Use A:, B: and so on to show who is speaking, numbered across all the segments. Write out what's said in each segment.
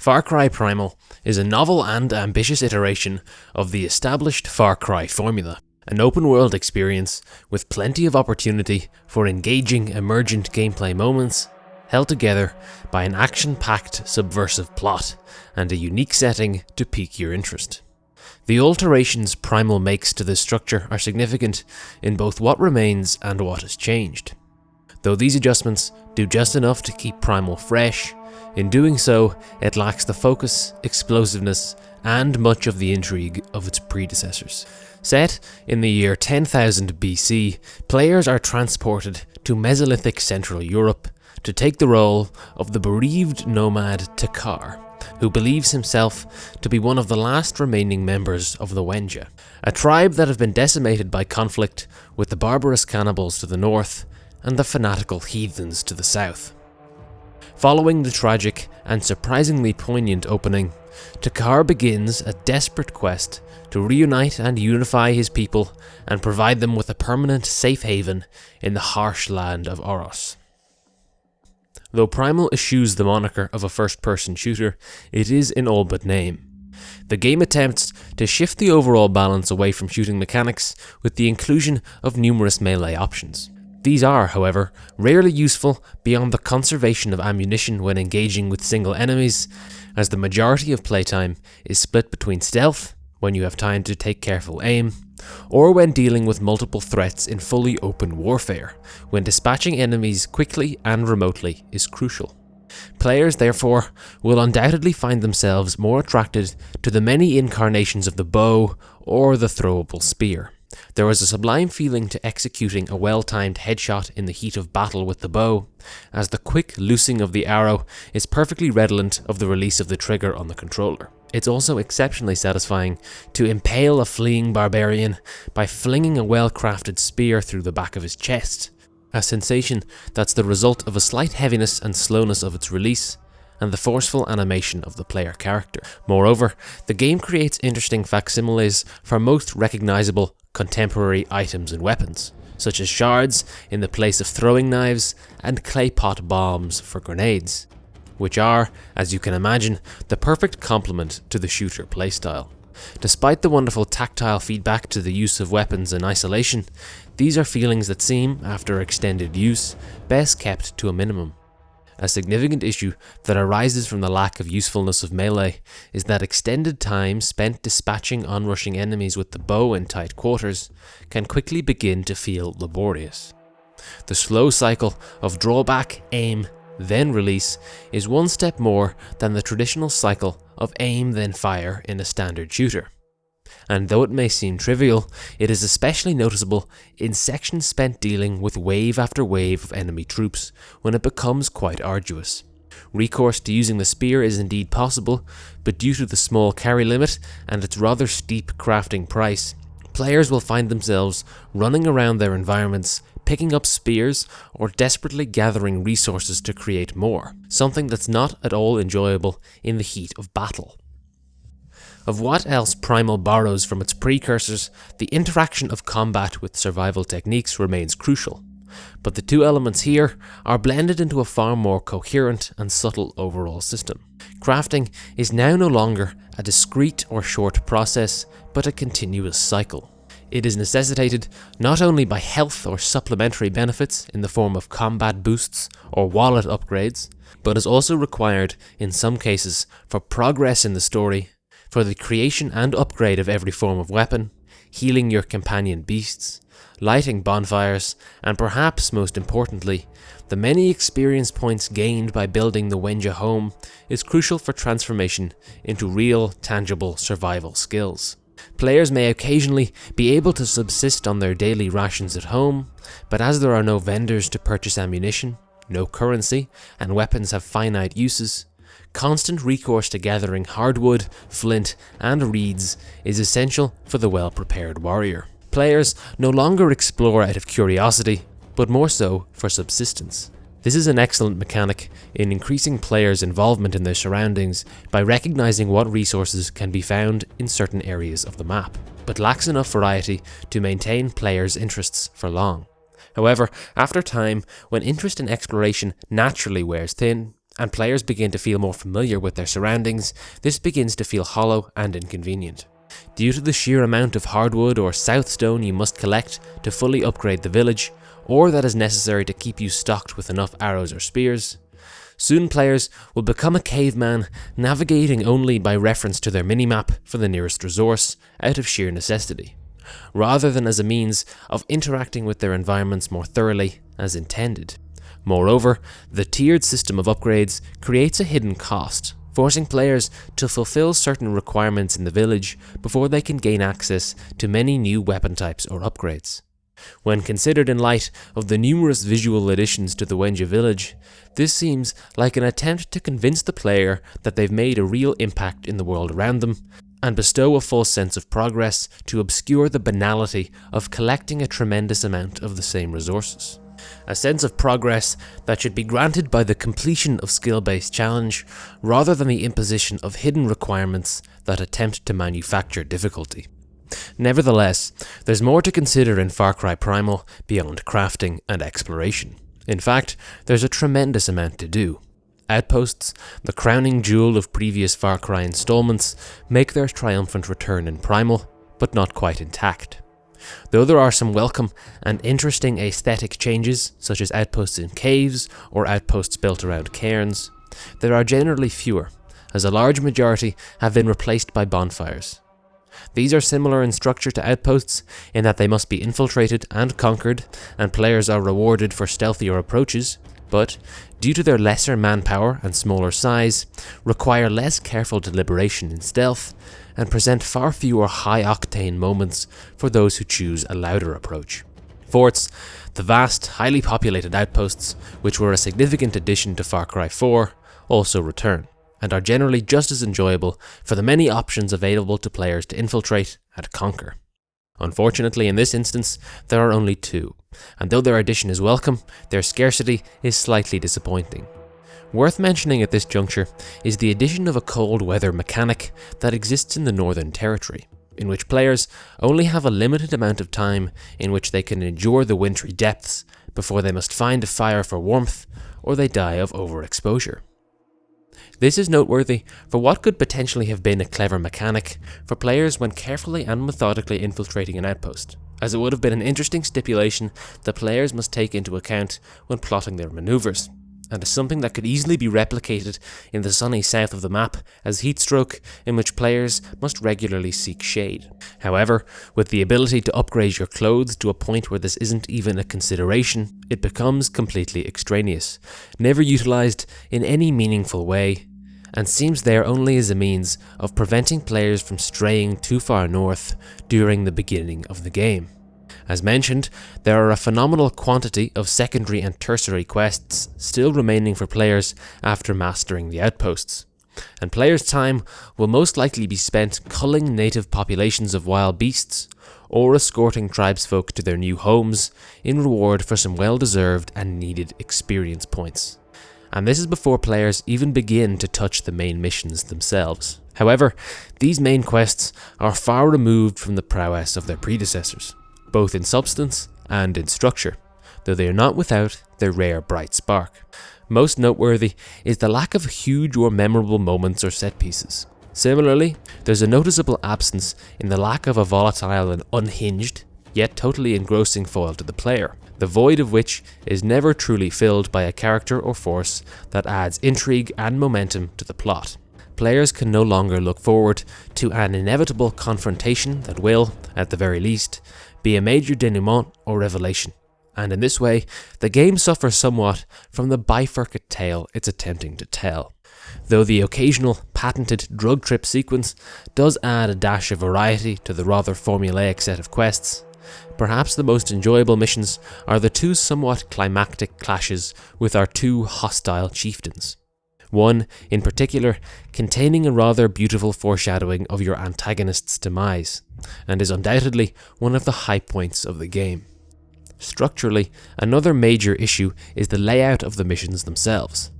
A: Far Cry Primal is a novel and ambitious iteration of the established Far Cry formula, an open-world experience with plenty of opportunity for engaging emergent gameplay moments, held together by an action-packed subversive plot and a unique setting to pique your interest. The alterations Primal makes to this structure are significant in both what remains and what has changed. Though these adjustments do just enough to keep Primal fresh, in doing so it lacks the focus, explosiveness, and much of the intrigue of its predecessors. Set in the year 10,000 BC, players are transported to Mesolithic Central Europe to take the role of the bereaved nomad Takar, who believes himself to be one of the last remaining members of the Wenja, a tribe that have been decimated by conflict with the barbarous cannibals to the north and the fanatical heathens to the south. Following the tragic and surprisingly poignant opening, Takar begins a desperate quest to reunite and unify his people and provide them with a permanent safe haven in the harsh land of Oros. Though Primal eschews the moniker of a first-person shooter, it is in all but name. The game attempts to shift the overall balance away from shooting mechanics with the inclusion of numerous melee options. These are, however, rarely useful beyond the conservation of ammunition when engaging with single enemies, as the majority of playtime is split between stealth, when you have time to take careful aim, or when dealing with multiple threats in fully open warfare, when dispatching enemies quickly and remotely is crucial. Players, therefore, will undoubtedly find themselves more attracted to the many incarnations of the bow or the throwable spear. There is a sublime feeling to executing a well-timed headshot in the heat of battle with the bow, as the quick loosing of the arrow is perfectly redolent of the release of the trigger on the controller. It's also exceptionally satisfying to impale a fleeing barbarian by flinging a well-crafted spear through the back of his chest, a sensation that's the result of a slight heaviness and slowness of its release, and the forceful animation of the player character. Moreover, the game creates interesting facsimiles for most recognizable contemporary items and weapons, such as shards in the place of throwing knives and clay pot bombs for grenades, which are, as you can imagine, the perfect complement to the shooter playstyle. Despite the wonderful tactile feedback to the use of weapons in isolation, these are feelings that seem, after extended use, best kept to a minimum. A significant issue that arises from the lack of usefulness of melee is that extended time spent dispatching onrushing enemies with the bow in tight quarters can quickly begin to feel laborious. The slow cycle of drawback, aim, then release is one step more than the traditional cycle of aim then fire in a standard shooter. And though it may seem trivial, it is especially noticeable in sections spent dealing with wave after wave of enemy troops, when it becomes quite arduous. Recourse to using the spear is indeed possible, but due to the small carry limit and its rather steep crafting price, players will find themselves running around their environments, picking up spears, or desperately gathering resources to create more, something that's not at all enjoyable in the heat of battle. Of what else Primal borrows from its precursors, the interaction of combat with survival techniques remains crucial, but the two elements here are blended into a far more coherent and subtle overall system. Crafting is now no longer a discrete or short process, but a continuous cycle. It is necessitated not only by health or supplementary benefits in the form of combat boosts or wallet upgrades, but is also required in some cases for progress in the story, for the creation and upgrade of every form of weapon, healing your companion beasts, lighting bonfires, and perhaps most importantly, the many experience points gained by building the Wenja home is crucial for transformation into real, tangible survival skills. Players may occasionally be able to subsist on their daily rations at home, but as there are no vendors to purchase ammunition, no currency, and weapons have finite uses, constant recourse to gathering hardwood, flint, and reeds is essential for the well-prepared warrior. Players no longer explore out of curiosity, but more so for subsistence. This is an excellent mechanic in increasing players' involvement in their surroundings by recognizing what resources can be found in certain areas of the map, but lacks enough variety to maintain players' interests for long. However, after time, when interest in exploration naturally wears thin, and players begin to feel more familiar with their surroundings, this begins to feel hollow and inconvenient. Due to the sheer amount of hardwood or southstone you must collect to fully upgrade the village, or that is necessary to keep you stocked with enough arrows or spears, soon players will become a caveman, navigating only by reference to their minimap for the nearest resource out of sheer necessity, rather than as a means of interacting with their environments more thoroughly as intended. Moreover, the tiered system of upgrades creates a hidden cost, forcing players to fulfill certain requirements in the village before they can gain access to many new weapon types or upgrades. When considered in light of the numerous visual additions to the Wenja village, this seems like an attempt to convince the player that they've made a real impact in the world around them, and bestow a false sense of progress to obscure the banality of collecting a tremendous amount of the same resources. A sense of progress that should be granted by the completion of skill-based challenge, rather than the imposition of hidden requirements that attempt to manufacture difficulty. Nevertheless, there's more to consider in Far Cry Primal beyond crafting and exploration. In fact, there's a tremendous amount to do. Outposts, the crowning jewel of previous Far Cry installments, make their triumphant return in Primal, but not quite intact. Though there are some welcome and interesting aesthetic changes, such as outposts in caves or outposts built around cairns, there are generally fewer, as a large majority have been replaced by bonfires. These are similar in structure to outposts in that they must be infiltrated and conquered, and players are rewarded for stealthier approaches, but, due to their lesser manpower and smaller size, require less careful deliberation in stealth, and present far fewer high-octane moments for those who choose a louder approach. Forts, the vast, highly populated outposts, which were a significant addition to Far Cry 4, also return, and are generally just as enjoyable for the many options available to players to infiltrate and conquer. Unfortunately, in this instance, there are only two, and though their addition is welcome, their scarcity is slightly disappointing. Worth mentioning at this juncture is the addition of a cold weather mechanic that exists in the Northern Territory, in which players only have a limited amount of time in which they can endure the wintry depths before they must find a fire for warmth or they die of overexposure. This is noteworthy for what could potentially have been a clever mechanic for players when carefully and methodically infiltrating an outpost, as it would have been an interesting stipulation that players must take into account when plotting their maneuvers, and is something that could easily be replicated in the sunny south of the map as heatstroke, in which players must regularly seek shade. However, with the ability to upgrade your clothes to a point where this isn't even a consideration, it becomes completely extraneous, never utilised in any meaningful way, and seems there only as a means of preventing players from straying too far north during the beginning of the game. As mentioned, there are a phenomenal quantity of secondary and tertiary quests still remaining for players after mastering the outposts, and players' time will most likely be spent culling native populations of wild beasts or escorting tribesfolk to their new homes in reward for some well-deserved and needed experience points. And this is before players even begin to touch the main missions themselves. However, these main quests are far removed from the prowess of their predecessors, both in substance and in structure, though they are not without their rare bright spark. Most noteworthy is the lack of huge or memorable moments or set pieces. Similarly, there's a noticeable absence in the lack of a volatile and unhinged, yet totally engrossing foil to the player, the void of which is never truly filled by a character or force that adds intrigue and momentum to the plot. Players can no longer look forward to an inevitable confrontation that will, at the very least, be a major denouement or revelation, and in this way, the game suffers somewhat from the bifurcate tale it's attempting to tell. Though the occasional patented drug trip sequence does add a dash of variety to the rather formulaic set of quests, perhaps the most enjoyable missions are the two somewhat climactic clashes with our two hostile chieftains. One, in particular, containing a rather beautiful foreshadowing of your antagonist's demise, and is undoubtedly one of the high points of the game. Structurally, another major issue is the layout of the missions themselves.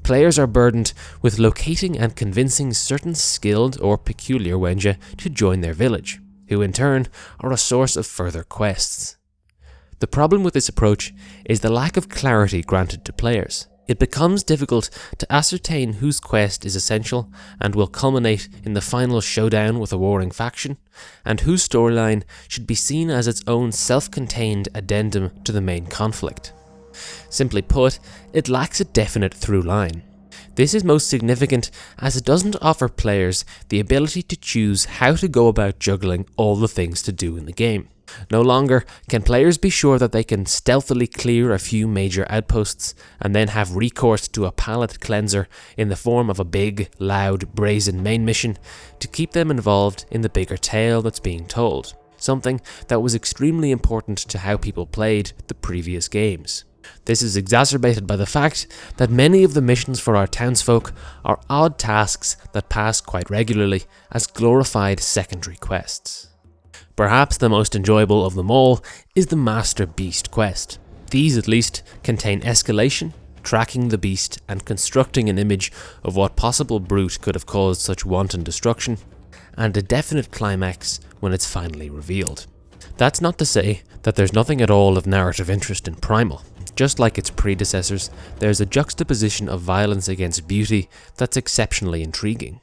A: Players are burdened with locating and convincing certain skilled or peculiar Wenja to join their village, who in turn are a source of further quests. The problem with this approach is the lack of clarity granted to players, It becomes difficult to ascertain whose quest is essential and will culminate in the final showdown with a warring faction, and whose storyline should be seen as its own self-contained addendum to the main conflict. Simply put, it lacks a definite through line. This is most significant as it doesn't offer players the ability to choose how to go about juggling all the things to do in the game. No longer can players be sure that they can stealthily clear a few major outposts and then have recourse to a palate cleanser in the form of a big, loud, brazen main mission to keep them involved in the bigger tale that's being told, something that was extremely important to how people played the previous games. This is exacerbated by the fact that many of the missions for our townsfolk are odd tasks that pass quite regularly as glorified secondary quests. Perhaps the most enjoyable of them all is the Master Beast quest. These at least contain escalation, tracking the beast and constructing an image of what possible brute could have caused such wanton destruction, and a definite climax when it's finally revealed. That's not to say that there's nothing at all of narrative interest in Primal. Just like its predecessors, there's a juxtaposition of violence against beauty that's exceptionally intriguing.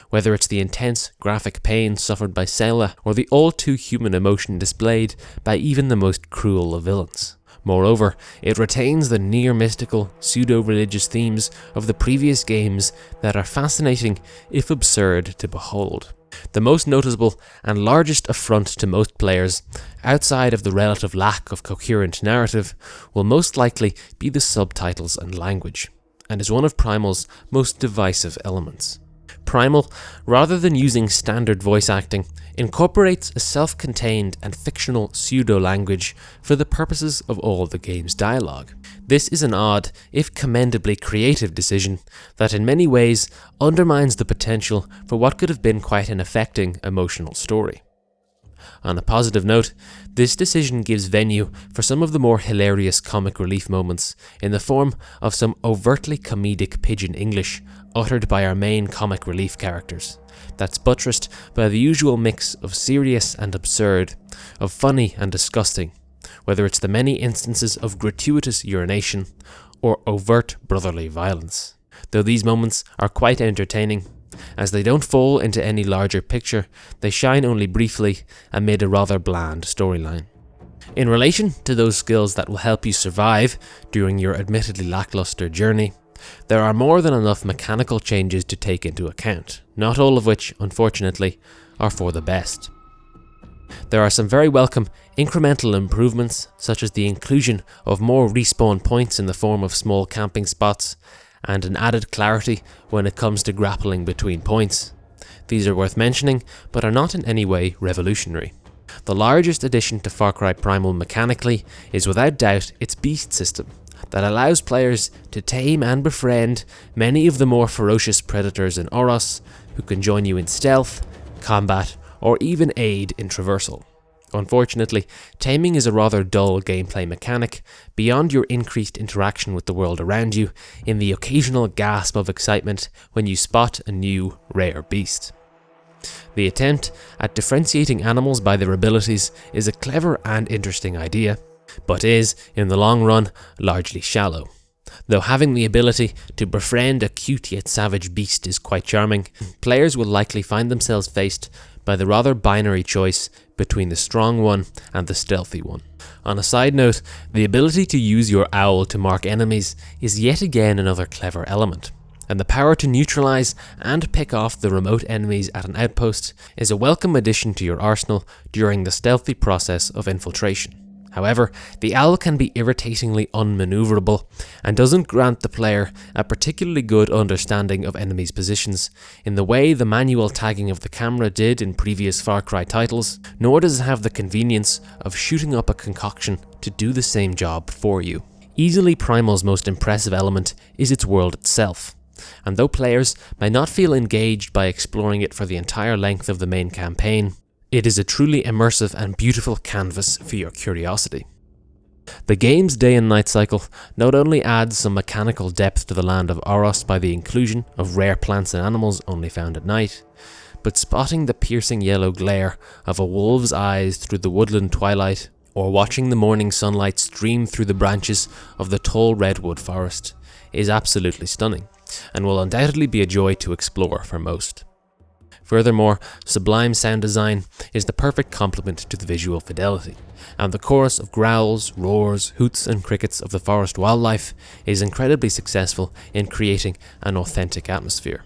A: Whether it's the intense, graphic pain suffered by Selah, or the all-too-human emotion displayed by even the most cruel of villains. Moreover, it retains the near-mystical, pseudo-religious themes of the previous games that are fascinating, if absurd, to behold. The most noticeable and largest affront to most players, outside of the relative lack of coherent narrative, will most likely be the subtitles and language, and is one of Primal's most divisive elements. Primal, rather than using standard voice acting, incorporates a self-contained and fictional pseudo-language for the purposes of all the game's dialogue. This is an odd, if commendably creative decision that in many ways undermines the potential for what could have been quite an affecting emotional story. On a positive note, this decision gives venue for some of the more hilarious comic relief moments in the form of some overtly comedic pidgin English uttered by our main comic relief characters, that's buttressed by the usual mix of serious and absurd, of funny and disgusting, whether it's the many instances of gratuitous urination or overt brotherly violence. Though these moments are quite entertaining, as they don't fall into any larger picture, they shine only briefly amid a rather bland storyline. In relation to those skills that will help you survive during your admittedly lackluster journey, there are more than enough mechanical changes to take into account, not all of which, unfortunately, are for the best. There are some very welcome incremental improvements, such as the inclusion of more respawn points in the form of small camping spots, and an added clarity when it comes to grappling between points. These are worth mentioning, but are not in any way revolutionary. The largest addition to Far Cry Primal mechanically is without doubt its beast system, that allows players to tame and befriend many of the more ferocious predators in Oros, who can join you in stealth, combat, or even aid in traversal. Unfortunately, taming is a rather dull gameplay mechanic, beyond your increased interaction with the world around you in the occasional gasp of excitement when you spot a new, rare beast. The attempt at differentiating animals by their abilities is a clever and interesting idea, but is, in the long run, largely shallow. Though having the ability to befriend a cute yet savage beast is quite charming, players will likely find themselves faced by the rather binary choice between the strong one and the stealthy one. On a side note, the ability to use your owl to mark enemies is yet again another clever element, and the power to neutralize and pick off the remote enemies at an outpost is a welcome addition to your arsenal during the stealthy process of infiltration. However, the owl can be irritatingly unmaneuverable and doesn't grant the player a particularly good understanding of enemies' positions in the way the manual tagging of the camera did in previous Far Cry titles, nor does it have the convenience of shooting up a concoction to do the same job for you. Easily Primal's most impressive element is its world itself, and though players may not feel engaged by exploring it for the entire length of the main campaign, it is a truly immersive and beautiful canvas for your curiosity. The game's day and night cycle not only adds some mechanical depth to the land of Oros by the inclusion of rare plants and animals only found at night, but spotting the piercing yellow glare of a wolf's eyes through the woodland twilight, or watching the morning sunlight stream through the branches of the tall redwood forest, is absolutely stunning, and will undoubtedly be a joy to explore for most. Furthermore, sublime sound design is the perfect complement to the visual fidelity, and the chorus of growls, roars, hoots and crickets of the forest wildlife is incredibly successful in creating an authentic atmosphere.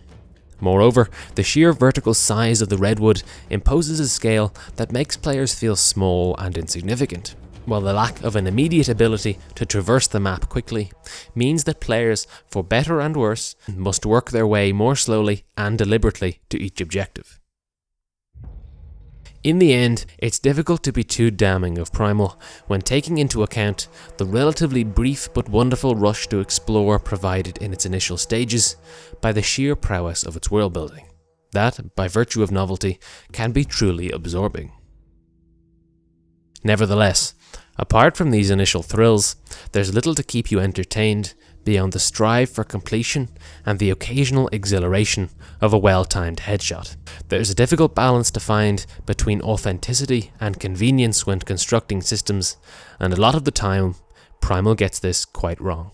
A: Moreover, the sheer vertical size of the redwood imposes a scale that makes players feel small and insignificant, while the lack of an immediate ability to traverse the map quickly means that players, for better and worse, must work their way more slowly and deliberately to each objective. In the end, it's difficult to be too damning of Primal when taking into account the relatively brief but wonderful rush to explore provided in its initial stages by the sheer prowess of its world building, that, by virtue of novelty, can be truly absorbing. Nevertheless, apart from these initial thrills, there's little to keep you entertained beyond the strive for completion and the occasional exhilaration of a well-timed headshot. There's a difficult balance to find between authenticity and convenience when constructing systems, and a lot of the time, Primal gets this quite wrong.